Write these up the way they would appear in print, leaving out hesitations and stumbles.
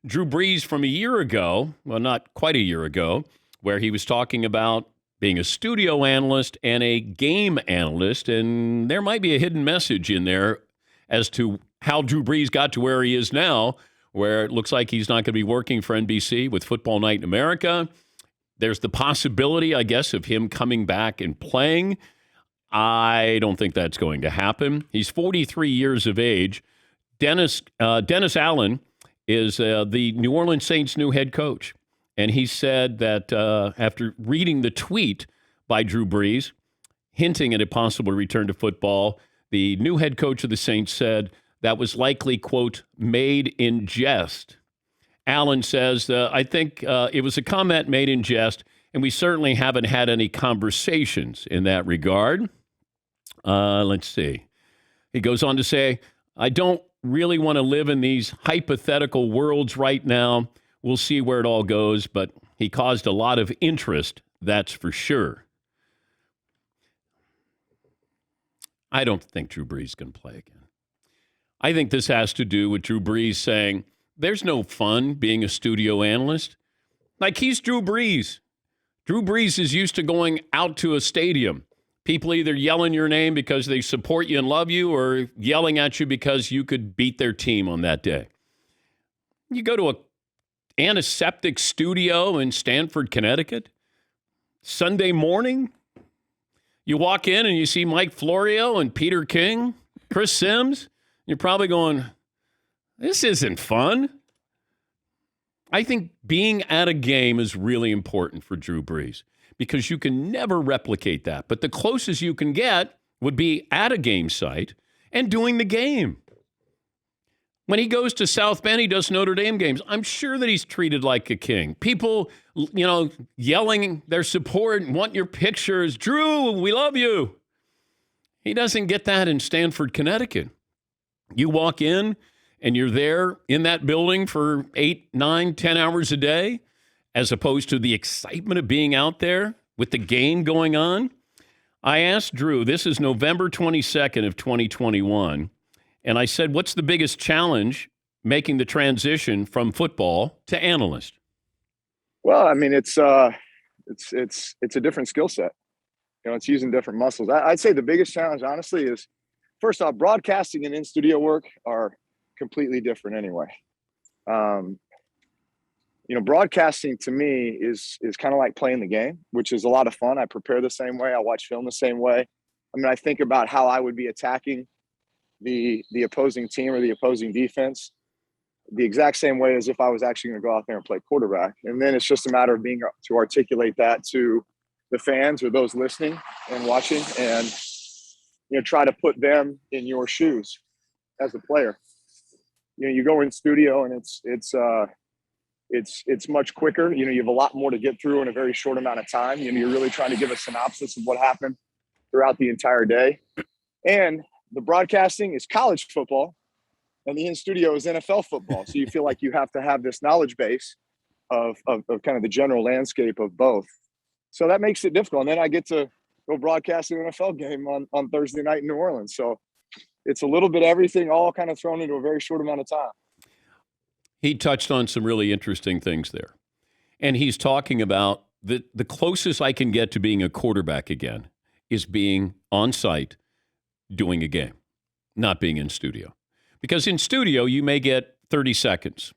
Drew Brees from a year ago, well, not quite a year ago, where he was talking about being a studio analyst and a game analyst, and there might be a hidden message in there as to how Drew Brees got to where he is now, where it looks like he's not going to be working for NBC with Football Night in America. There's the possibility, I guess, of him coming back and playing. I don't think that's going to happen. He's 43 years of age. Dennis Allen is the New Orleans Saints' new head coach. And he said that after reading the tweet by Drew Brees, hinting at a possible return to football, the new head coach of the Saints said that was likely, quote, made in jest. Allen says, I think it was a comment made in jest, and we certainly haven't had any conversations in that regard. Let's see. He goes on to say, I don't really want to live in these hypothetical worlds right now. We'll see where it all goes, but he caused a lot of interest, that's for sure. I don't think Drew Brees can play again. I think this has to do with Drew Brees saying, there's no fun being a studio analyst. Like, he's Drew Brees. Drew Brees is used to going out to a stadium. People either yelling your name because they support you and love you or yelling at you because you could beat their team on that day. You go to a antiseptic studio in Stamford, Connecticut, Sunday morning, you walk in and you see Mike Florio and Peter King, Chris Sims. You're probably going, this isn't fun. I think being at a game is really important for Drew Brees because you can never replicate that. But the closest you can get would be at a game site and doing the game. When he goes to South Bend, he does Notre Dame games. I'm sure that he's treated like a king. People, yelling their support and want your pictures. Drew, we love you. He doesn't get that in Stamford, Connecticut. You walk in and you're there in that building for 8, 9, 10 hours a day, as opposed to the excitement of being out there with the game going on. I asked Drew, this is November 22nd of 2021, and I said, what's the biggest challenge making the transition from football to analyst? Well, I mean, it's a different skill set. It's using different muscles. I'd say the biggest challenge, honestly, is first off, broadcasting and in-studio work are completely different anyway. Broadcasting to me is kind of like playing the game, which is a lot of fun. I prepare the same way. I watch film the same way. I mean, I think about how I would be attacking the opposing team or the opposing defense the exact same way as if I was actually going to go out there and play quarterback. And then it's just a matter of being to articulate that to the fans or those listening and watching and, try to put them in your shoes as a player. You go in studio and it's much quicker. You have a lot more to get through in a very short amount of time. You're really trying to give a synopsis of what happened throughout the entire day. And the broadcasting is college football and the in-studio is NFL football. So you feel like you have to have this knowledge base of kind of the general landscape of both. So that makes it difficult. And then I get to go broadcast an NFL game on Thursday night in New Orleans. So it's a little bit of everything all kind of thrown into a very short amount of time. He touched on some really interesting things there. And he's talking about the closest I can get to being a quarterback again is being on site doing a game, not being in studio. Because in studio, you may get 30 seconds.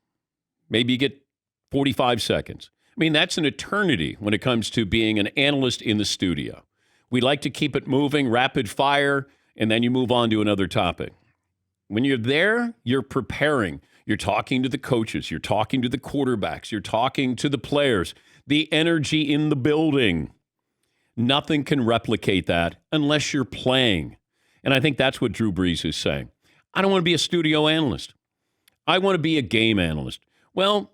Maybe you get 45 seconds. I mean, that's an eternity when it comes to being an analyst in the studio. We like to keep it moving, rapid fire, and then you move on to another topic. When you're there, you're preparing. You're talking to the coaches. You're talking to the quarterbacks. You're talking to the players. The energy in the building. Nothing can replicate that unless you're playing. And I think that's what Drew Brees is saying. I don't want to be a studio analyst. I want to be a game analyst. Well,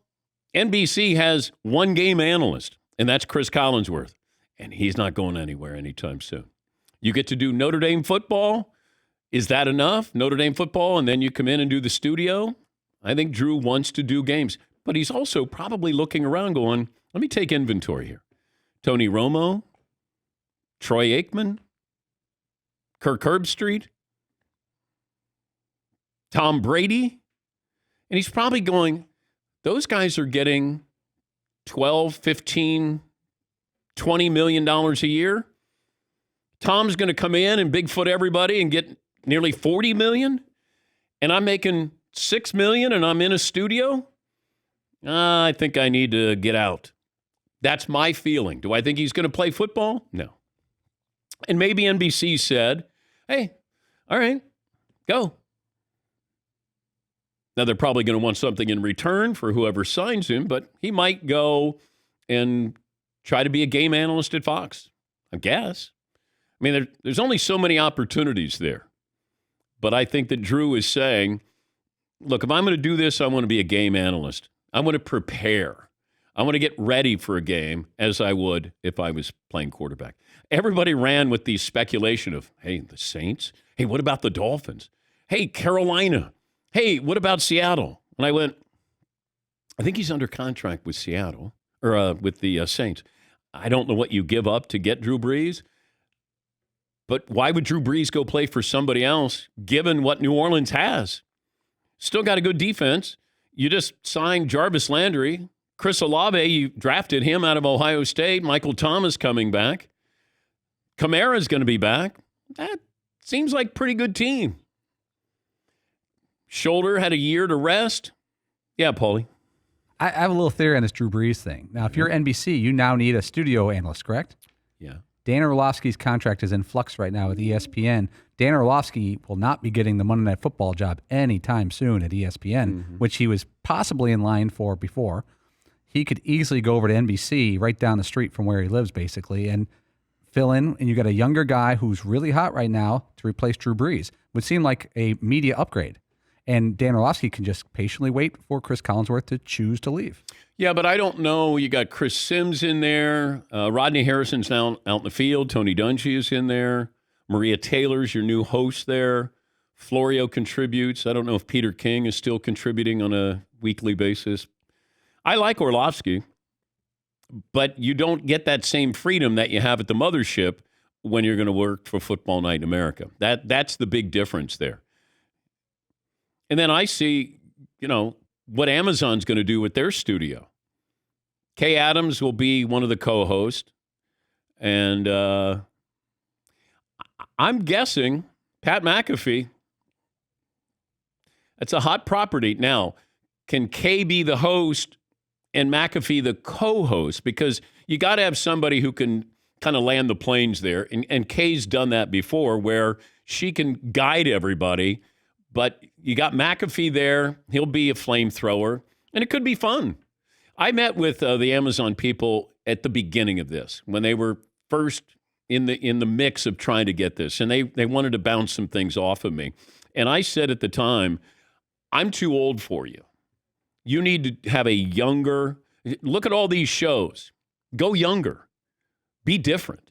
NBC has one game analyst, and that's Chris Collinsworth. And he's not going anywhere anytime soon. You get to do Notre Dame football. Is that enough? Notre Dame football, and then you come in and do the studio? I think Drew wants to do games. But he's also probably looking around going, let me take inventory here. Tony Romo, Troy Aikman, Kirk Herbstreit, Tom Brady. And he's probably going, those guys are getting $12, $15, $20 million a year. Tom's going to come in and Bigfoot everybody and get nearly $40 million, and I'm making $6 million and I'm in a studio. I think I need to get out. That's my feeling. Do I think he's going to play football? No. And maybe NBC said, hey, all right, go. Now, they're probably going to want something in return for whoever signs him, but he might go and try to be a game analyst at Fox, I guess. I mean, there's only so many opportunities there. But I think that Drew is saying, look, if I'm going to do this, I want to be a game analyst. I want to prepare. I want to get ready for a game as I would if I was playing quarterback. Everybody ran with the speculation of, hey, the Saints? Hey, what about the Dolphins? Hey, Carolina? Hey, what about Seattle? And I went, I think he's under contract with Seattle, or with the Saints. I don't know what you give up to get Drew Brees, but why would Drew Brees go play for somebody else given what New Orleans has? Still got a good defense. You just signed Jarvis Landry. Chris Olave, you drafted him out of Ohio State. Michael Thomas coming back. Kamara's going to be back. That seems like a pretty good team. Shoulder had a year to rest. Yeah, Paulie. I have a little theory on this Drew Brees thing. Now, if you're NBC, you now need a studio analyst, correct? Yeah. Dan Orlovsky's contract is in flux right now with ESPN. Dan Orlovsky will not be getting the Monday Night Football job anytime soon at ESPN, which he was possibly in line for before. He could easily go over to NBC right down the street from where he lives, basically, and fill in. And you got a younger guy who's really hot right now to replace Drew Brees. Would seem like a media upgrade. And Dan Orlovsky can just patiently wait for Chris Collinsworth to choose to leave. Yeah, but I don't know. You got Chris Sims in there. Rodney Harrison's now out in the field. Tony Dungy is in there. Maria Taylor's your new host there. Florio contributes. I don't know if Peter King is still contributing on a weekly basis. I like Orlovsky, but you don't get that same freedom that you have at the mothership when you're going to work for Football Night in America. That's the big difference there. And then I see, what Amazon's going to do with their studio. Kay Adams will be one of the co-hosts. And I'm guessing Pat McAfee, that's a hot property. Now, can Kay be the host and McAfee the co-host? Because you got to have somebody who can kind of land the planes there. And Kay's done that before where she can guide everybody. But you got McAfee there. He'll be a flamethrower, and it could be fun. I met with the Amazon people at the beginning of this when they were first in the mix of trying to get this, and they wanted to bounce some things off of me. And I said at the time, I'm too old for you. You need to have a younger – look at all these shows. Go younger. Be different.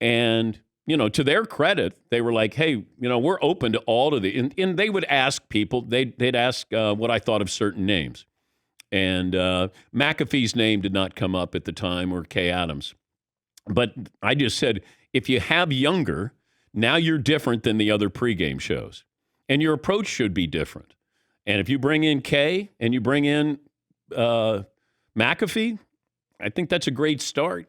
And – to their credit, they were like, hey, we're open to all of the, and they would ask people, they'd ask what I thought of certain names. And McAfee's name did not come up at the time, or Kay Adams. But I just said, if you have younger, now you're different than the other pregame shows. And your approach should be different. And if you bring in Kay and you bring in McAfee, I think that's a great start.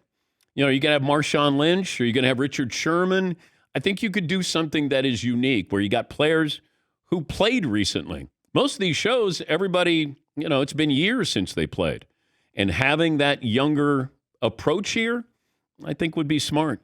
You're going to have Marshawn Lynch, or you're going to have Richard Sherman. I think you could do something that is unique, where you got players who played recently. Most of these shows, everybody, it's been years since they played. And having that younger approach here, I think would be smart.